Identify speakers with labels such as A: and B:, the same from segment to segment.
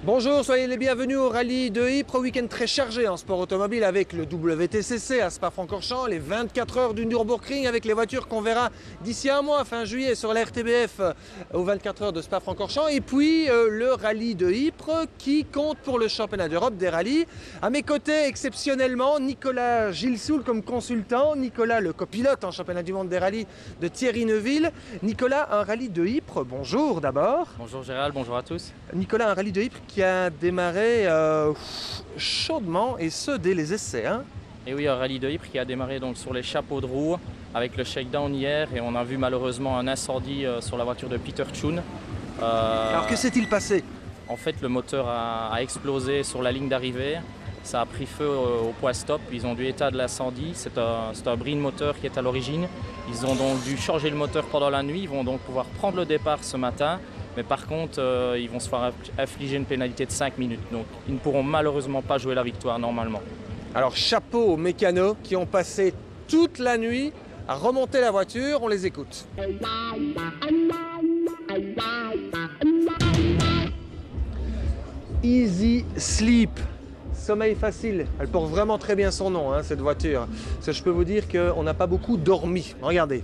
A: Bonjour, soyez les bienvenus au rallye de Ypres, week-end très chargé en sport automobile avec le WTCC à Spa-Francorchamps, les 24 heures du Nürburgring avec les voitures qu'on verra d'ici un mois, fin juillet, sur la RTBF aux 24 heures de Spa-Francorchamps. Et puis le rallye de Ypres qui compte pour le championnat d'Europe des rallyes. À mes côtés, exceptionnellement, Nicolas Gilsoul comme consultant, Nicolas le copilote en championnat du monde des rallyes de Thierry Neuville. Nicolas, un rallye de Ypres, bonjour d'abord.
B: Bonjour Gérald, bonjour à tous.
A: Nicolas, un rallye de Ypres qui a démarré chaudement et ce dès les essais. Hein.
B: Et oui, un rallye de Ypres qui a démarré donc sur les chapeaux de roue avec le shakedown hier et on a vu malheureusement un incendie sur la voiture de Peter Tune.
A: Alors que s'est-il passé?
B: En fait, le moteur a explosé sur la ligne d'arrivée. Ça a pris feu au point stop. Ils ont dû éteindre l'incendie. C'est un bris de moteur qui est à l'origine. Ils ont donc dû changer le moteur pendant la nuit. Ils vont donc pouvoir prendre le départ ce matin. Mais par contre, ils vont se faire infliger une pénalité de 5 minutes. Donc, ils ne pourront malheureusement pas jouer la victoire normalement.
A: Alors, chapeau aux mécanos qui ont passé toute la nuit à remonter la voiture. On les écoute. Easy Sleep. Sommeil facile. Elle porte vraiment très bien son nom, hein, cette voiture. Parce que je peux vous dire qu'on n'a pas beaucoup dormi. Regardez.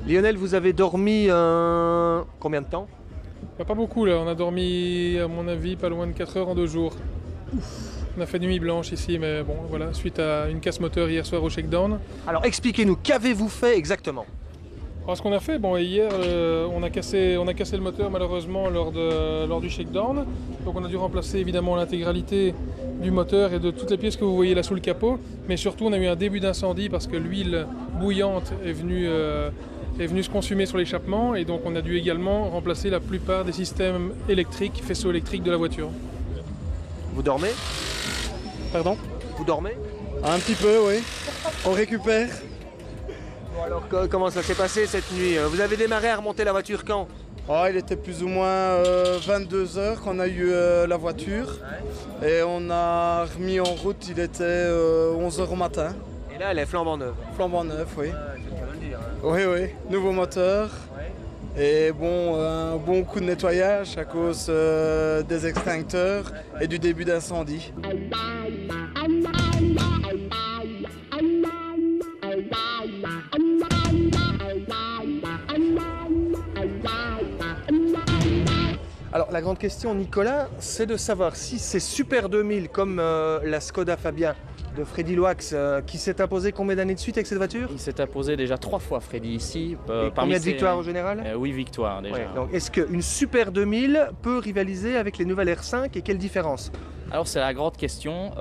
A: Lionel, vous avez dormi combien de temps?
C: Pas beaucoup là, on a dormi à mon avis pas loin de 4 heures en 2 jours. On a fait nuit blanche ici, mais bon voilà, suite à une casse moteur hier soir au shakedown.
A: Alors expliquez-nous, qu'avez-vous fait exactement?
C: Alors ce qu'on a fait, bon hier on a cassé le moteur malheureusement lors du shakedown. Donc on a dû remplacer évidemment l'intégralité du moteur et de toutes les pièces que vous voyez là sous le capot. Mais surtout on a eu un début d'incendie parce que l'huile bouillante est venue se consumer sur l'échappement et donc on a dû également remplacer la plupart des systèmes électriques, faisceaux électriques de la voiture.
A: Vous dormez?
C: Pardon?
A: Vous dormez?
D: Un petit peu, oui. On récupère.
A: Bon, alors comment ça s'est passé cette nuit? Vous avez démarré à remonter la voiture quand?
D: Oh, il était plus ou moins 22 heures qu'on a eu la voiture. Et on a remis en route, il était 11 heures au matin.
A: Et là elle est flambant neuve.
D: Flambant neuf, oui.
A: C'est le cas de le dire. Hein.
D: Oui, oui. Nouveau moteur.
A: Ouais.
D: Et bon, un bon coup de nettoyage à cause des extincteurs et du début d'incendie.
A: Alors la grande question, Nicolas, c'est de savoir si c'est Super 2000 comme la Skoda Fabia de Freddy Loax qui s'est imposé combien d'années de suite avec cette voiture?
B: Il s'est imposé déjà 3 fois Freddy ici.
A: Et combien de victoires au général?
B: 8 victoires déjà.
A: Ouais, donc est-ce qu'une Super 2000 peut rivaliser avec les nouvelles R5 et quelle différence?
B: Alors c'est la grande question.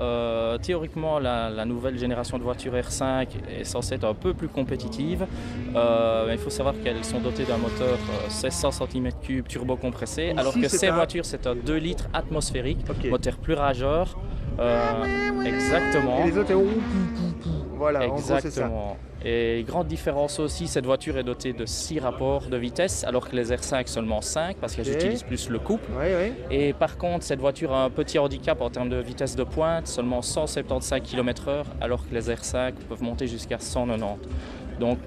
B: Théoriquement, la nouvelle génération de voitures R5 est censée être un peu plus compétitive. Mais il faut savoir qu'elles sont dotées d'un moteur 1600 cm3 turbo-compressé, alors que ces voitures, c'est un 2 litres atmosphérique, moteur plus rageur. Exactement.
A: Et les autres, voilà, en gros, c'est ça.
B: Exactement. Et grande différence aussi, cette voiture est dotée de 6 rapports de vitesse, alors que les R5 seulement 5, parce qu'elles utilisent plus le couple.
A: Oui, oui.
B: Et par contre, cette voiture a un petit handicap en termes de vitesse de pointe, seulement 175 km/h, alors que les R5 peuvent monter jusqu'à 190. Donc,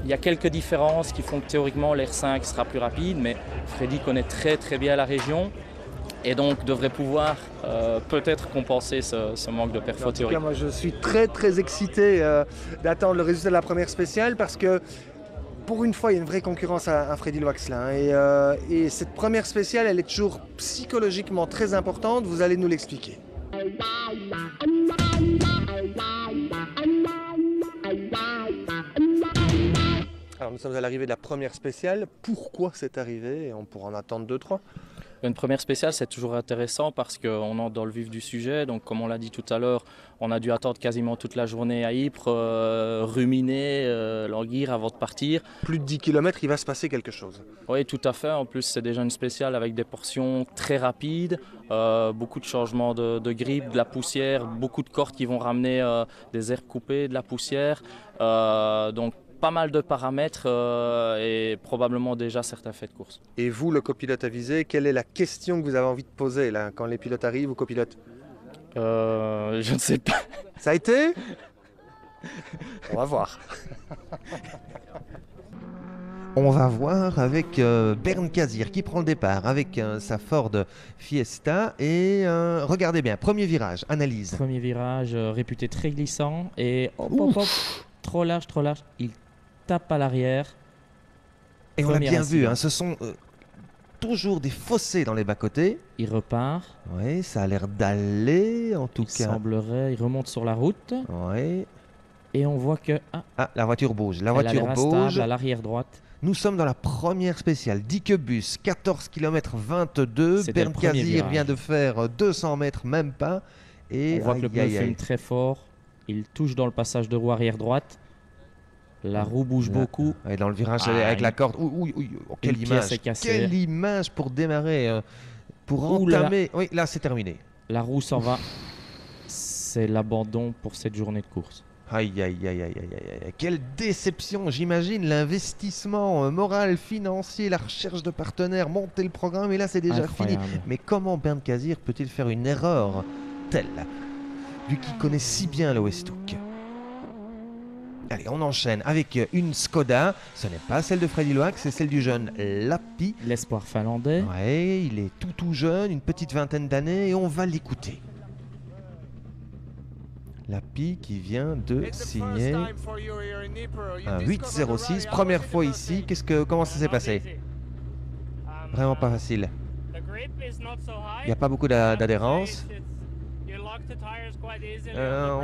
B: il y a quelques différences qui font que théoriquement, l'R5 sera plus rapide, mais Freddy connaît très très bien la région. Et donc devrait pouvoir peut-être compenser ce manque de perfo théorique.
A: En tout cas, moi je suis très très excité d'attendre le résultat de la première spéciale parce que pour une fois il y a une vraie concurrence à Freddy Loax là. Et cette première spéciale elle est toujours psychologiquement très importante, vous allez nous l'expliquer. Alors nous sommes à l'arrivée de la première spéciale, pourquoi c'est arrivé? On pourra en attendre 2-3.
B: Une première spéciale, c'est toujours intéressant parce qu'on entre dans le vif du sujet. Donc, comme on l'a dit tout à l'heure, on a dû attendre quasiment toute la journée à Ypres, ruminer, languir avant de partir.
A: Plus de 10 km, il va se passer quelque chose.
B: Oui, tout à fait. En plus, c'est déjà une spéciale avec des portions très rapides, beaucoup de changements de grippe, de la poussière, beaucoup de cordes qui vont ramener des herbes coupées, de la poussière. Donc, pas mal de paramètres et probablement déjà certains faits de course.
A: Et vous, le copilote avisé, quelle est la question que vous avez envie de poser là, quand les pilotes arrivent ou copilotes?
B: Je ne sais pas.
A: Ça a été? On va voir.
E: On va voir avec Bernd Kazir qui prend le départ avec sa Ford Fiesta. Et regardez bien, premier virage, analyse.
B: Premier virage réputé très glissant et hop, trop large. Il tape à l'arrière.
E: Et on a
B: Premier
E: bien vu,
B: incident.
E: ce sont toujours des fossés dans les bas-côtés.
B: Il repart.
E: Oui, ça a l'air d'aller en tout
B: Il
E: cas.
B: semblerait, il remonte sur la route
E: Oui.
B: et on voit que
E: Ah, la voiture bouge. La
B: elle a
E: voiture
B: l'air
E: bouge.
B: instable à l'arrière droite.
E: Nous sommes dans la première spéciale. Dikebus, 14 km 22.
B: C'était le
E: Bernd
B: premier
E: Kazir
B: virage.
E: vient de faire 200 mètres, même pas. Et
B: On voit que le
E: aïe,
B: pneu
E: aïe, aïe.
B: fume très fort. Il touche dans le passage de roue arrière droite. La roue bouge
E: Là.
B: beaucoup.
E: Et dans le virage
B: Ah,
E: avec la
B: une-
E: corde. Quelle
B: pièce
E: image.
B: est cassée.
E: Quelle image pour démarrer. Pour
B: Ouh là là.
E: entamer. Oui, là c'est terminé.
B: La roue s'en va. C'est l'abandon pour cette journée de course.
E: Aïe, aïe, aïe, aïe, aïe, aïe, aïe. Quelle déception, j'imagine, l'investissement moral, financier, la recherche de partenaires, monter le programme, et là c'est déjà fini.
B: Incroyable.
E: Mais comment Bernd Kazir peut-il faire une erreur telle, lui qui connaît si bien le Westhoek? Allez, on enchaîne avec une Skoda. Ce n'est pas celle de Freddy Loax, c'est celle du jeune Lappi.
B: L'espoir finlandais.
E: Ouais, il est tout jeune, une petite vingtaine d'années, et on va l'écouter. Lappi qui vient de signer un 806, première fois ici. Comment ça s'est passé? Vraiment pas facile. Il n'y a pas beaucoup d'adhérence.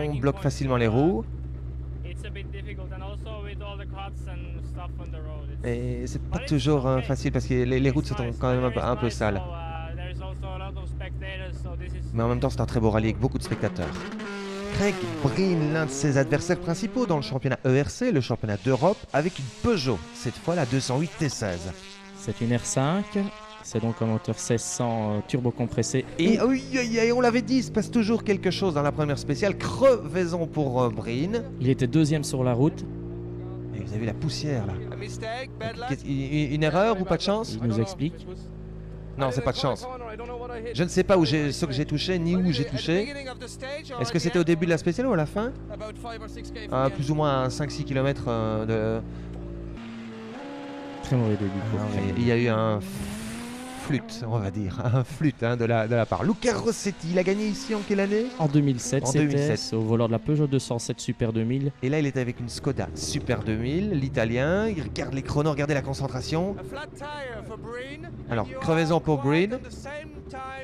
E: On bloque facilement les roues. Et c'est pas toujours facile parce que les routes sont quand même un peu sales. Mais en même temps, c'est un très beau rallye avec beaucoup de spectateurs. Craig Breen, l'un de ses adversaires principaux dans le championnat ERC, le championnat d'Europe, avec une Peugeot, cette fois la 208 T16.
B: C'est une R5. C'est donc un moteur 1600 turbo-compressé.
E: Et oui, on l'avait dit, il se passe toujours quelque chose dans la première spéciale. Crevaison pour Breen.
B: Il était deuxième sur la route.
E: Et vous avez vu la poussière là. Une erreur ou pas de chance?
B: Il nous explique.
E: Non, c'est pas de chance. Je ne sais pas ce que j'ai touché ni où j'ai touché. Est-ce que c'était au début de la spéciale ou à la fin? Plus ou moins à 5-6 km de...
B: Très mauvais début.
E: Il y a eu un flûte, on va dire. Un flûte de la part. Luca Rossetti, il a gagné ici en quelle année?
B: En 2007,
E: En
B: c'était
E: 2007.
B: au volant de la Peugeot 207 Super 2000.
E: Et là, il était avec une Skoda Super 2000, l'italien. Il regarde les chronos, regardez la concentration. Alors, crevaison pour Breen.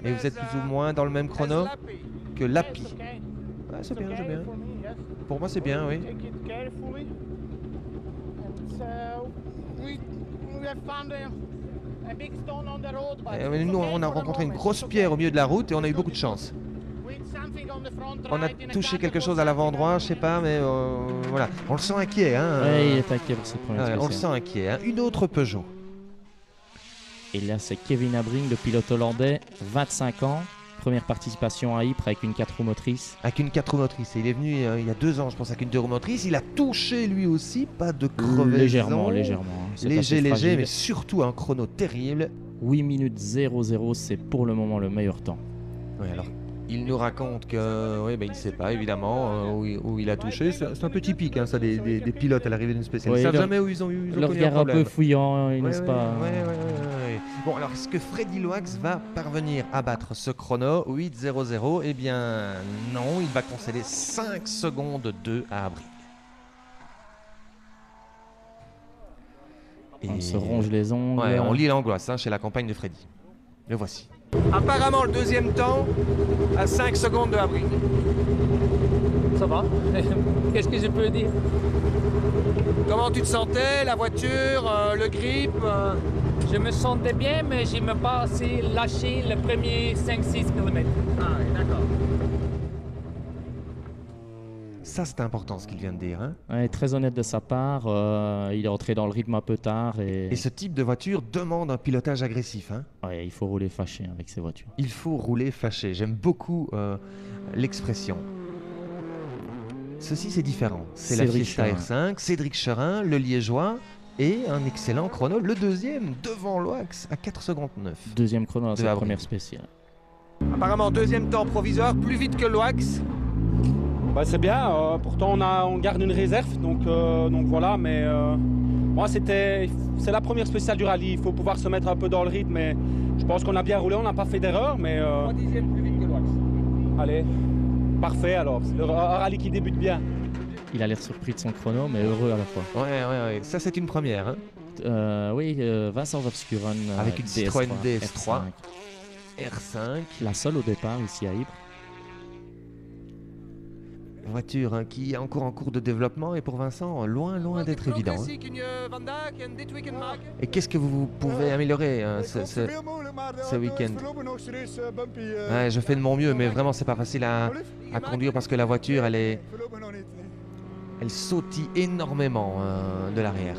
E: Et vous êtes plus ou moins dans le même chrono que Lappi. Ouais, c'est bien, c'est bien. Pour moi, c'est bien, oui. Nous, on a rencontré une grosse pierre au milieu de la route et on a eu beaucoup de chance. On a touché quelque chose à l'avant-droit, je sais pas, mais voilà. On le sent inquiet, hein.
B: Ouais, il est inquiet pour cette première
E: Ouais, on le
B: spéciale.
E: sent inquiet, hein. Une autre Peugeot.
B: Et là, c'est Kevin Abring, le pilote hollandais, 25 ans. Première participation à Ypres avec une 4 roues motrices.
E: Avec une 4 roues motrices. Et il est venu il y a 2 ans, je pense, avec une 2 roues motrices. Il a touché lui aussi, pas de crevaison.
B: Légèrement. C'est assez
E: Léger,
B: fragile.
E: mais surtout un chrono terrible.
B: 8 minutes 00, c'est pour le moment le meilleur temps.
E: Oui, alors, il nous raconte que, oui, il ne sait pas, évidemment, où il a touché. C'est un peu typique, hein, ça, des pilotes à l'arrivée d'une spéciale.
B: Oui,
E: Ils savent
B: leur-
E: jamais où ils ont eu
B: Le regard un peu fouillant, ils
E: Ouais,
B: n'osent
E: ouais,
B: pas.
E: ouais. Bon, alors, est-ce que Freddy Loax va parvenir à battre ce chrono 8.00? Eh bien, non, il va concéder 5 secondes 2 à Abring.
B: On se ronge les ongles.
E: Ouais, on lit l'angoisse chez la campagne de Freddy. Le voici.
A: Apparemment, le deuxième temps à 5 secondes de Abring.
F: Ça va. Qu'est-ce que je peux dire?
A: Comment tu te sentais, la voiture, le grip
F: Je me sentais bien, mais je me pas assez lâché le premier 5-6 km.
A: Ah oui, d'accord.
E: Ça, c'est important ce qu'il vient de dire. Hein.
B: Ouais, très honnête de sa part, il est entré dans le rythme un peu tard
E: Et ce type de voiture demande un pilotage agressif. Hein.
B: ouais, il faut rouler fâché avec ces voitures.
E: Il faut rouler fâché. J'aime beaucoup l'expression. Ceci, c'est différent. C'est la
B: Cédric
E: Fiesta
B: Cherin.
E: R5, Cédric Cherin, le Liégeois, et un excellent chrono, le deuxième, devant Loax, à 4 secondes 9.
B: Deuxième chrono dans
E: De
B: sa
E: Abring.
B: première spéciale.
A: Apparemment, deuxième temps provisoire, plus vite que Loax.
G: Bah, c'est bien, pourtant on garde une réserve, donc voilà, mais moi c'est la première spéciale du rallye, il faut pouvoir se mettre un peu dans le rythme, mais je pense qu'on a bien roulé, on n'a pas fait d'erreur, mais...
F: 3 dixièmes plus vite que l'Oise.
G: Allez, parfait alors, un rallye qui débute bien.
B: Il a l'air surpris de son chrono, mais heureux à la fois.
E: Ouais. Ça, c'est une première. Hein.
B: Oui, Vincent Vermeulen
E: avec une Citroën DS3
B: R5.
E: R5.
B: La seule au départ ici à Ypres.
E: Voiture hein, qui est encore en cours de développement et pour Vincent, loin d'être évident. Hein. Et qu'est-ce que vous pouvez améliorer hein, ce week-end? Ouais, je fais de mon mieux, mais vraiment c'est pas facile à conduire parce que la voiture elle sautille énormément de l'arrière.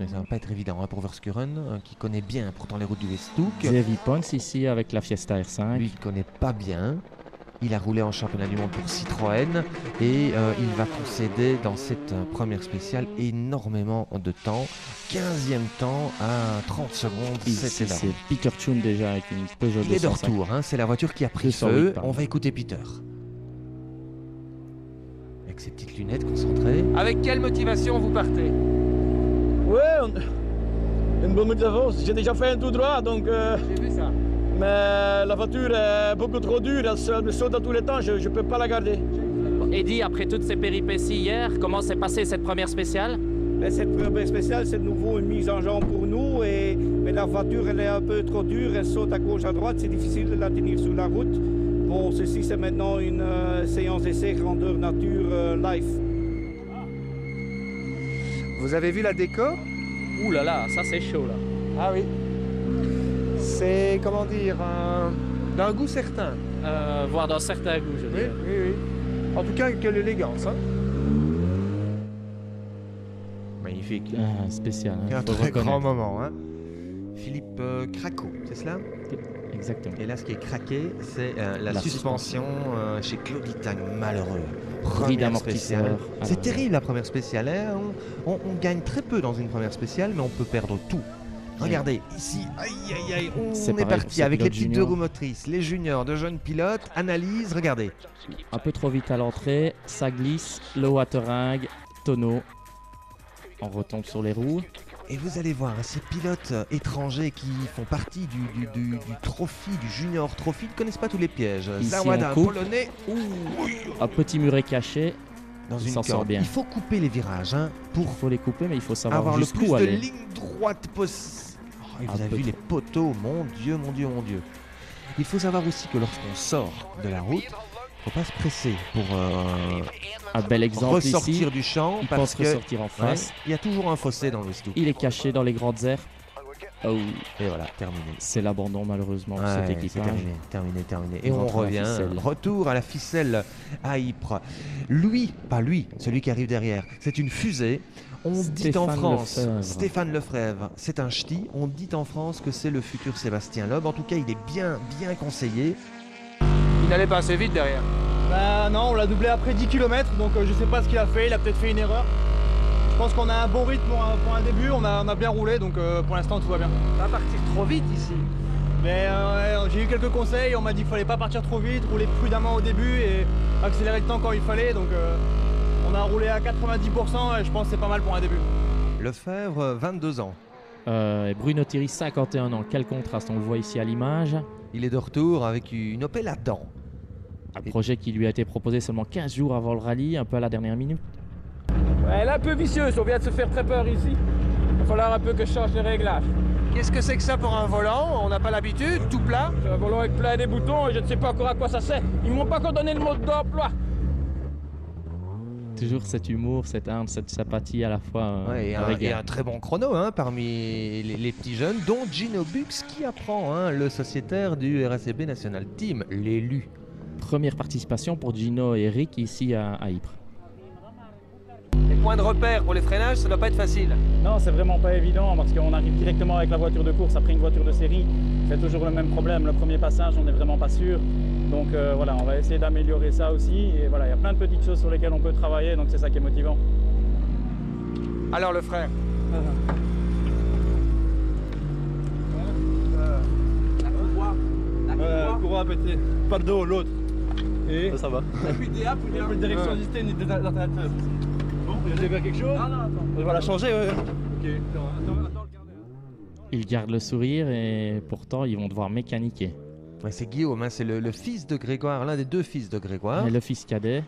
E: Ça va pas être évident hein, pour Vermeulen qui connaît bien pourtant les routes du Westhoek.
B: Xavier Pons ici avec la Fiesta R5.
E: Lui il connaît pas bien. Il a roulé en championnat du monde pour Citroën et il va concéder dans cette première spéciale énormément de temps. 15e temps à 30 secondes, c'est énorme.
B: C'est Peter Tune déjà avec une Peugeot 205.
E: Il est de retour, hein, c'est la voiture qui a pris feu. On va écouter Peter. Avec ses petites lunettes concentrées.
A: Avec quelle motivation vous partez?
H: Ouais, une bonne motivation. J'ai déjà fait un tout droit, donc...
A: J'ai vu ça.
H: Mais la voiture est beaucoup trop dure, elle me saute à tous les temps, je ne peux pas la garder.
F: Eddy, après toutes ces péripéties hier, comment s'est passée cette première spéciale?
H: Mais cette première spéciale, c'est de nouveau une mise en jambe pour nous, mais la voiture elle est un peu trop dure, elle saute à gauche, à droite, c'est difficile de la tenir sur la route. Bon, ceci c'est maintenant une séance d'essai grandeur nature live.
A: Vous avez vu la déco?
F: Ouh là là, ça c'est chaud là.
A: Ah oui. C'est, comment dire, d'un goût certain.
F: Voire d'un certain goût, je dirais.
A: Oui. En tout cas, quelle élégance. Hein.
E: Magnifique.
B: Spécial. Hein,
E: un très grand moment. Hein. Philippe Craco, c'est cela?
B: Exactement.
E: Et là, ce qui est craqué, c'est la suspension chez Claudie Tang, malheureux.
B: Première spéciale.
E: C'est terrible la première spéciale. Hein. On gagne très peu dans une première spéciale, mais on peut perdre tout. Regardez, ici, aïe, on est parti avec les petites deux roues motrices, les juniors, de jeunes pilotes, analyse, regardez.
B: Un peu trop vite à l'entrée, ça glisse, le waterring, tonneau, on retombe sur les roues.
E: Et vous allez voir, ces pilotes étrangers qui font partie du trophy, du junior trophy, ne connaissent pas tous les pièges.
B: Ici,
E: Zawada, polonais,
B: un petit muret caché.
E: dans une
B: s'en sort
E: corde.
B: bien.
E: Il faut couper les virages hein,
B: Il faut les couper, mais il faut savoir
E: avoir le plus
B: jusqu'où
E: de
B: aller.
E: lignes droites possible. Et vous
B: Un
E: avez
B: peu
E: vu les
B: trop.
E: poteaux, mon Dieu. Il faut savoir aussi que lorsqu'on sort de la route, il ne faut pas se presser pour
B: Un bel exemple
E: ressortir
B: ici.
E: du champ
B: Il
E: parce
B: pense
E: que
B: ressortir en face.
E: il y a toujours un fossé dans le Westhoek.
B: Il est caché dans les grandes aires. Oh,
E: Et voilà, terminé.
B: c'est l'abandon malheureusement de cet
E: Ouais,
B: équipage.
E: c'est terminé. Et
B: Il
E: on
B: rentre à la
E: revient,
B: ficelle.
E: retour à la ficelle à Ypres. Pas lui, celui qui arrive derrière. C'est une fusée. On dit en
B: Stéphane
E: France,
B: Lefebvre.
E: Stéphane Lefebvre, c'est un ch'ti. On dit en France que c'est le futur Sébastien Loeb. En tout cas, il est bien conseillé.
A: Il n'allait pas assez vite derrière.
H: Bah non, on l'a doublé après 10 km, donc je sais pas ce qu'il a fait, il a peut-être fait une erreur. Je pense qu'on a un bon rythme pour un début, on a bien roulé, donc pour l'instant tout va bien.
A: On va partir trop vite ici.
H: Mais j'ai eu quelques conseils, on m'a dit qu'il fallait pas partir trop vite, rouler prudemment au début et accélérer le temps quand il fallait, donc on a roulé à 90% et je pense que c'est pas mal pour un début.
E: Lefebvre, 22 ans.
B: Et Bruno Thierry, 51 ans. Quel contraste, on le voit ici à l'image.
E: Il est de retour avec une Opel Adam.
B: Un projet qui lui a été proposé seulement 15 jours avant le rallye, un peu à la dernière minute.
F: Elle est un peu vicieuse, on vient de se faire très peur ici. Il va falloir un peu que je change les réglages.
A: Qu'est-ce que c'est que ça pour un volant? On n'a pas l'habitude, tout plat.
F: C'est un volant avec plein des boutons et je ne sais pas encore à quoi ça sert. Ils m'ont pas encore donné le mode d'emploi.
B: Toujours cet humour, cette âme, cette sympathie à la fois.
E: Ouais, et un très bon chrono hein, parmi les petits jeunes, dont Gino Bux qui apprend, hein, le sociétaire du RACB National Team, l'élu.
B: Première participation pour Gino et Eric ici à Ypres.
A: Les points de repère pour les freinages, ça doit pas être facile.
G: Non, c'est vraiment pas évident parce qu'on arrive directement avec la voiture de course après une voiture de série. C'est toujours le même problème. Le premier passage, on n'est vraiment pas sûr. Donc voilà, on va essayer d'améliorer ça aussi. Et voilà, il y a plein de petites choses sur lesquelles on peut travailler, donc c'est ça qui est motivant.
A: Alors le frère.
H: Courant à péter. Pardon, l'autre.
I: Et ça va.
J: Et puis DA pour dire
I: direction assistée d'ordinateur. Bon, vous voulez faire quelque chose?
J: Non, attends.
I: On va la changer, ouais. Ok.
B: Ils gardent le sourire et pourtant ils vont devoir mécaniquer.
E: Ouais, c'est Guillaume, hein, c'est le fils de Grégoire, l'un des deux fils de Grégoire.
B: Et le fils cadet.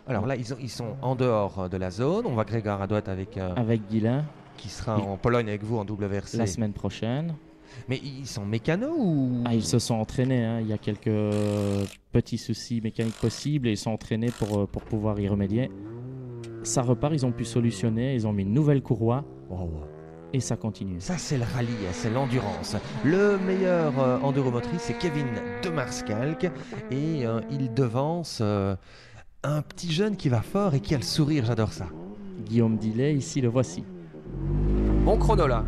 E: Alors là, ils sont en dehors de la zone. On va Grégoire à droite avec
B: Guilain.
E: Qui sera en Pologne avec vous en WRC.
B: La semaine prochaine.
E: Mais ils sont mécanos ou...
B: Ils se sont entraînés. Hein. Il y a quelques petits soucis mécaniques possibles et ils sont entraînés pour pouvoir y remédier. Ça repart, ils ont pu solutionner. Ils ont mis une nouvelle courroie.
E: Wow.
B: Et ça continue.
E: Ça, c'est le rallye, c'est l'endurance. Le meilleur enduromotrice, c'est Kevin de Marskalk. Et il devance un petit jeune qui va fort et qui a le sourire. J'adore ça.
B: Guillaume Dillet, ici, le voici.
A: Bon chrono là.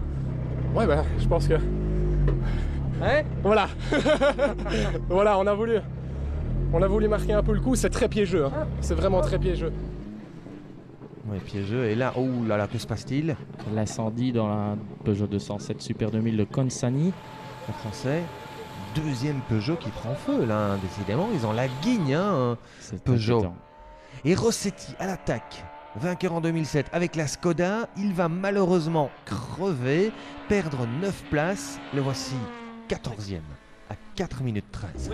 I: Ouais, bah, je pense que...
A: Hein?
I: Voilà. Voilà, on a voulu marquer un peu le coup. C'est très piégeux. Hein. C'est vraiment très piégeux.
E: Ouais, piégeux. Et là, oh là là, que se passe-t-il?
B: L'incendie dans la Peugeot 207 Super 2000 de Consani.
E: Le français, deuxième Peugeot qui prend feu là, hein. Décidément, ils ont la guigne, hein, Peugeot.
B: Inquiétant.
E: Et Rossetti à l'attaque, vainqueur en 2007 avec la Skoda. Il va malheureusement crever, perdre 9 places. Le voici 14e à 4 minutes 13.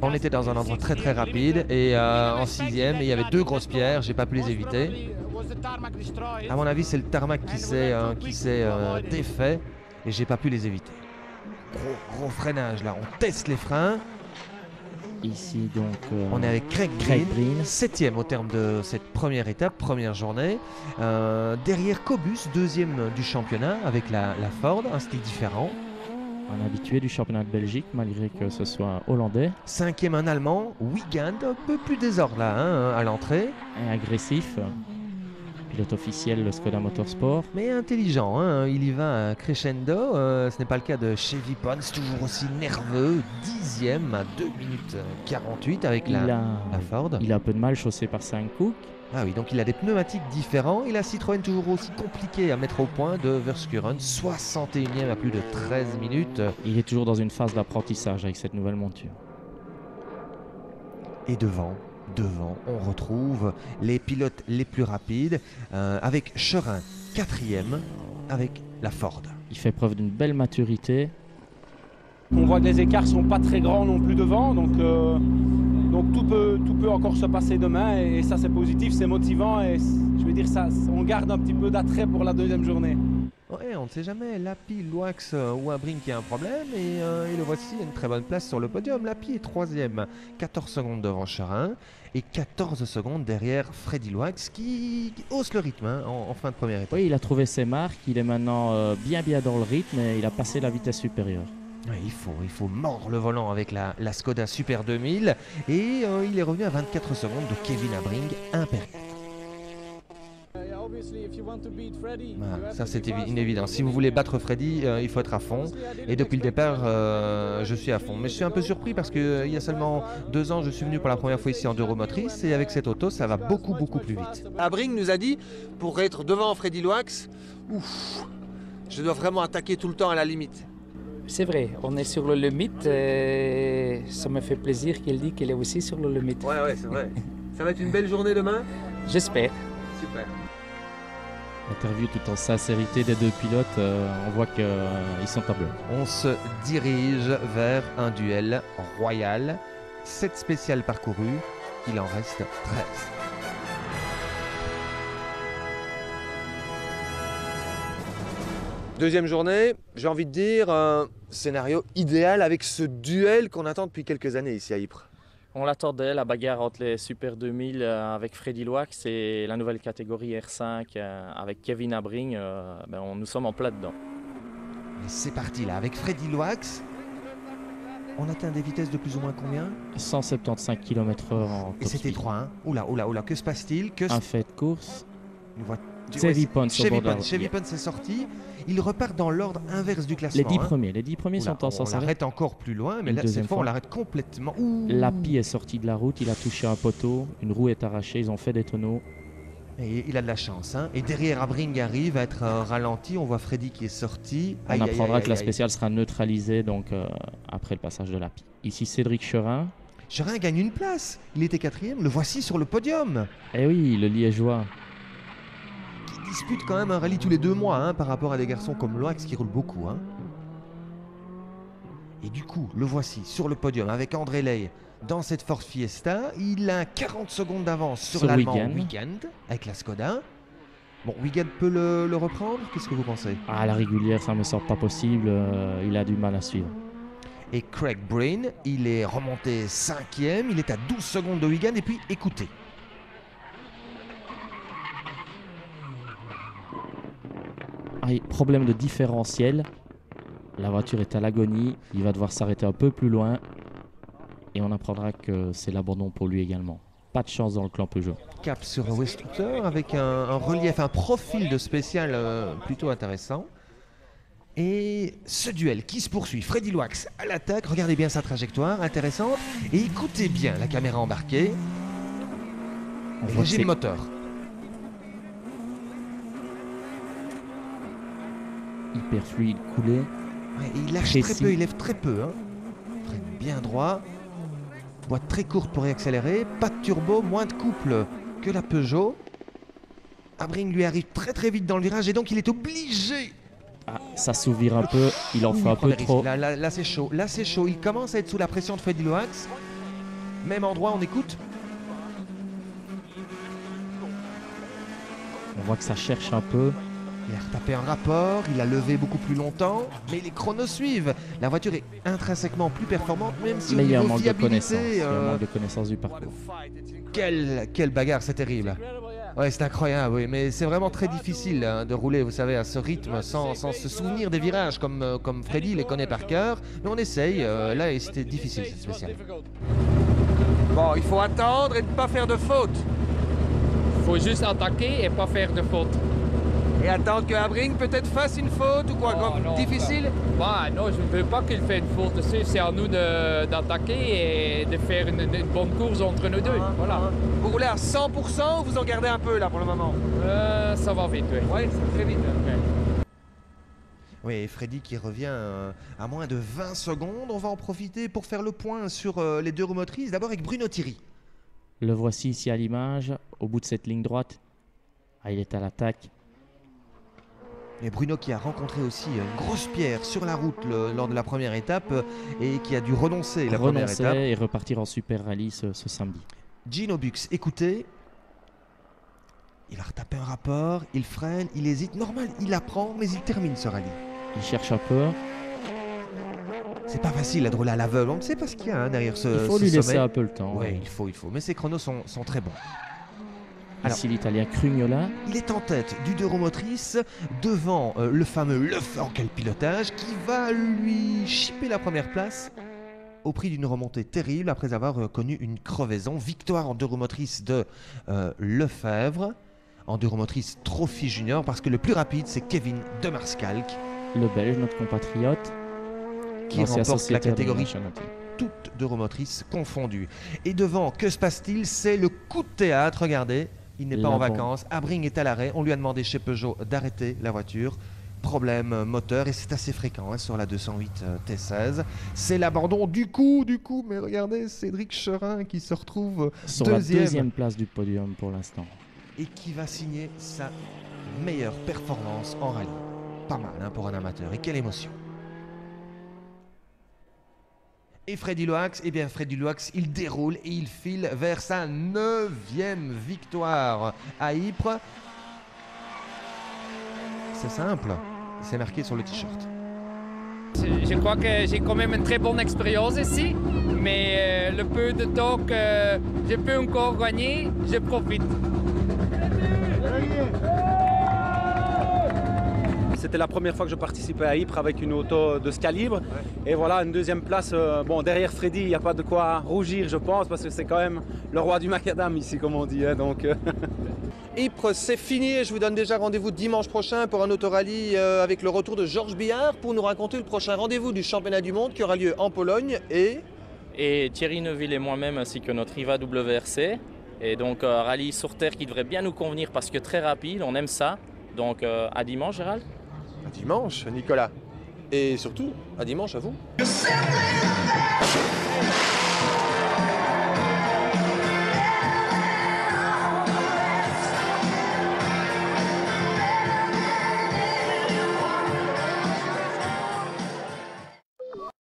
E: On était dans un endroit très très rapide et en 6e, il y avait 2 grosses pierres, j'ai pas pu les éviter. À mon avis, c'est le tarmac qui s'est défait et j'ai pas pu les éviter. Gros freinage là, on teste les freins.
B: Ici donc
E: on est avec Craig Breen, 7e au terme de cette première étape, première journée. Derrière Cobus, 2e du championnat avec la Ford, un style différent.
B: Un habitué du championnat de Belgique malgré que ce soit hollandais.
E: 5e un Allemand, Wiegand, un peu plus désordre là hein, à l'entrée.
B: Et agressif. Pilote officiel, le Skoda Motorsport.
E: Mais intelligent, hein, il y va crescendo. Ce n'est pas le cas de Chevy Pons, toujours aussi nerveux. 10e à 2 minutes 48 avec la Ford.
B: Il a un peu de mal chaussé par Saint-Cook.
E: Ah oui, donc il a des pneumatiques différents. Et la Citroën toujours aussi compliquée à mettre au point de Verskuren. 61e à plus de 13 minutes.
B: Il est toujours dans une phase d'apprentissage avec cette nouvelle monture.
E: Et devant, on retrouve les pilotes les plus rapides avec Chorin 4e avec la Ford.
B: Il fait preuve d'une belle maturité.
J: On voit que les écarts sont pas très grands non plus devant, donc tout peut encore se passer demain et ça c'est positif, c'est motivant et je veux dire ça, on garde un petit peu d'attrait pour la deuxième journée.
E: Ouais, on ne sait jamais, Lappi, Loax ou Abring qui a un problème et le voici à une très bonne place sur le podium. Lappi est 3e, 14 secondes devant Chorin et 14 secondes derrière Freddy Loax qui hausse le rythme hein, en fin de première étape.
B: Oui, il a trouvé ses marques, il est maintenant bien dans le rythme et il a passé la vitesse supérieure.
E: Ouais, il faut mordre le volant avec la Skoda Super 2000 et il est revenu à 24 secondes de Kevin Abring, impérial. Ça c'est une évidence. Si vous voulez battre Freddy, il faut être à fond. Et depuis le départ, je suis à fond. Mais je suis un peu surpris parce qu'il y a seulement 2 ans, je suis venu pour la première fois ici en enduromotrice. Et avec cette auto, ça va beaucoup plus vite.
A: Abring nous a dit, pour être devant Freddy Loax, je dois vraiment attaquer tout le temps à la limite.
F: C'est vrai, on est sur le limite et ça me fait plaisir qu'il dit qu'il est aussi sur le limite.
A: Ouais, c'est vrai. Ça va être une belle journée demain?
F: J'espère.
A: Super.
B: Interview tout en sincérité des 2 pilotes, on voit qu'ils sont à bloc.
E: On se dirige vers un duel royal. 7 spéciales parcourues, il en reste 13.
A: Deuxième journée, j'ai envie de dire un scénario idéal avec ce duel qu'on attend depuis quelques années ici à Ypres.
B: On l'attendait, la bagarre entre les Super 2000 avec Freddy Loax et la nouvelle catégorie R5 avec Kevin Abring. Nous sommes en plein dedans.
E: C'est parti là, avec Freddy Loax. On atteint des vitesses de plus ou moins combien?
B: 175 km/h en top
E: Et c'était
B: speed.
E: 3, hein. Oula, que se passe-t-il?
B: Un fait de course.
E: Chevy
B: Pons
E: est sorti. Il repart dans l'ordre inverse du classement.
B: Les 10 premiers sont en sens.
E: On l'arrête encore plus loin, mais là, cette fois, on l'arrête complètement.
B: Lappi est sorti de la route, il a touché un poteau, une roue est arrachée, ils ont fait des tonneaux.
E: Et il a de la chance. Hein. Et derrière, Abring arrive à être ralenti. On voit Freddy qui est sorti.
B: On apprendra que la spéciale sera neutralisée donc, après le passage de l'API. Ici, Cédric Cherin.
E: Cherin gagne une place. Il était 4e. Le voici sur le podium.
B: Eh oui, le Liégeois.
E: Qui dispute quand même un rallye tous les 2 mois hein, par rapport à des garçons comme Loax qui roulent beaucoup. Hein. Et du coup, le voici sur le podium avec André Ley. Dans cette Ford Fiesta, il a 40 secondes d'avance sur l'Allemand Weekend avec la Skoda. Bon, Weekend peut le reprendre. Qu'est-ce que vous pensez?
B: À la régulière, ça me semble pas possible. Il a du mal à suivre.
E: Et Craig Breen, il est remonté 5e. Il est à 12 secondes de Weekend. Et puis, écoutez.
B: Problème de différentiel. La voiture est à l'agonie. Il va devoir s'arrêter un peu plus loin. Et on apprendra que c'est l'abandon pour lui également. Pas de chance dans le clan Peugeot.
E: Cap sur Westwater avec un relief, un profil de spécial plutôt intéressant. Et ce duel qui se poursuit. Freddy Loax à l'attaque. Regardez bien sa trajectoire, intéressante. Et écoutez bien la caméra embarquée. Régime moteur.
B: Hyper fluide, coulé.
E: Ouais, il lâche très peu, il lève très peu. Hein. Freine bien droit. Boîte très courte pour réaccélérer, pas de turbo, moins de couple que la Peugeot. Abring lui arrive très vite dans le virage et donc il est obligé.
B: Ça s'ouvre un peu, il en fait un peu trop.
E: Là c'est chaud, il commence à être sous la pression de Freddy Loax. Même endroit, on écoute.
B: On voit que ça cherche un peu.
E: Il a retapé un rapport, il a levé beaucoup plus longtemps, mais les chronos suivent. La voiture est intrinsèquement plus performante, même si
B: mais
E: au
B: il y a un
E: niveau
B: manque
E: fiabilité...
B: il y a un manque de connaissance du parcours.
E: Quelle bagarre, c'est terrible. Ouais, c'est incroyable, oui, mais c'est vraiment très difficile hein, de rouler, vous savez, à ce rythme, sans se souvenir des virages, comme Freddy les connaît par cœur. Mais on essaye, là, et c'était difficile, cette spéciale.
A: Bon, il faut attendre et ne pas faire de faute.
F: Il faut juste attaquer et pas faire de faute.
A: Et attendre que Abring peut-être fasse une faute ou quoi,
F: non,
A: difficile?
F: Non, je ne veux pas qu'il fasse une faute. C'est à nous d'attaquer et de faire une bonne course entre nous deux. Voilà.
A: Vous roulez à 100% ou vous en gardez un peu là pour le moment?
F: Ça va vite, oui.
A: Oui, c'est très vite.
E: Oui, et Freddy qui revient à moins de 20 secondes. On va en profiter pour faire le point sur les 2 roues motrices. D'abord avec Bruno Thierry.
B: Le voici ici à l'image, au bout de cette ligne droite. Il est à l'attaque.
E: Et Bruno qui a rencontré aussi une grosse pierre sur la route lors de la première étape et qui a dû renoncer la première étape.
B: Et repartir en Super Rally ce samedi.
E: Gino Bux, écoutez, il a retapé un rapport, il freine, il hésite, normal, il apprend, mais il termine ce rallye.
B: Il cherche un peu.
E: C'est pas facile de rouler à l'aveugle, on ne sait pas ce qu'il y a derrière ce
B: Il faut lui laisser un peu le temps.
E: Oui, il faut, mais ses chronos sont très bons.
B: Alors, ici l'Italien Crugnola.
E: Il est en tête du 2 roues motrices devant le fameux Lefort pilotage qui va lui chipper la première place au prix d'une remontée terrible après avoir connu une crevaison. Victoire en 2 roues motrices de Lefebvre, en 2 roues motrices Trophy Junior, parce que le plus rapide c'est Kevin de Marskalk.
B: Le Belge, notre compatriote,
E: qui remporte la catégorie toutes 2 roues motrices confondues. Et devant, que se passe-t-il? C'est le coup de théâtre, regardez. Il n'est pas en vacances, Abring est à l'arrêt, on lui a demandé chez Peugeot d'arrêter la voiture. Problème moteur, et c'est assez fréquent sur la 208 T16. C'est l'abandon du coup, mais regardez, Cédric Cherin qui se retrouve
B: sur la 2e place du podium pour l'instant.
E: Et qui va signer sa meilleure performance en rallye. Pas mal pour un amateur, et quelle émotion. Et Freddy Loax, Freddy Loax, il déroule et il file vers sa 9e victoire à Ypres. C'est simple, c'est marqué sur le t-shirt.
F: Je crois que j'ai quand même une très bonne expérience ici, mais le peu de temps que je peux encore gagner, je profite.
J: C'était la première fois que je participais à Ypres avec une auto de ce calibre. Et voilà, une 2e place. Derrière Freddy, il n'y a pas de quoi rougir, je pense, parce que c'est quand même le roi du macadam ici, comme on dit. Donc,
A: Ypres, c'est fini et je vous donne déjà rendez-vous dimanche prochain pour un autorallye avec le retour de Georges Billard pour nous raconter le prochain rendez-vous du championnat du monde qui aura lieu en Pologne
B: et Thierry Neuville et moi-même ainsi que notre IVA WRC. Et donc rallye sur terre qui devrait bien nous convenir parce que très rapide, on aime ça. Donc à dimanche, Gérald.
A: À dimanche, Nicolas. Et surtout, à dimanche à vous.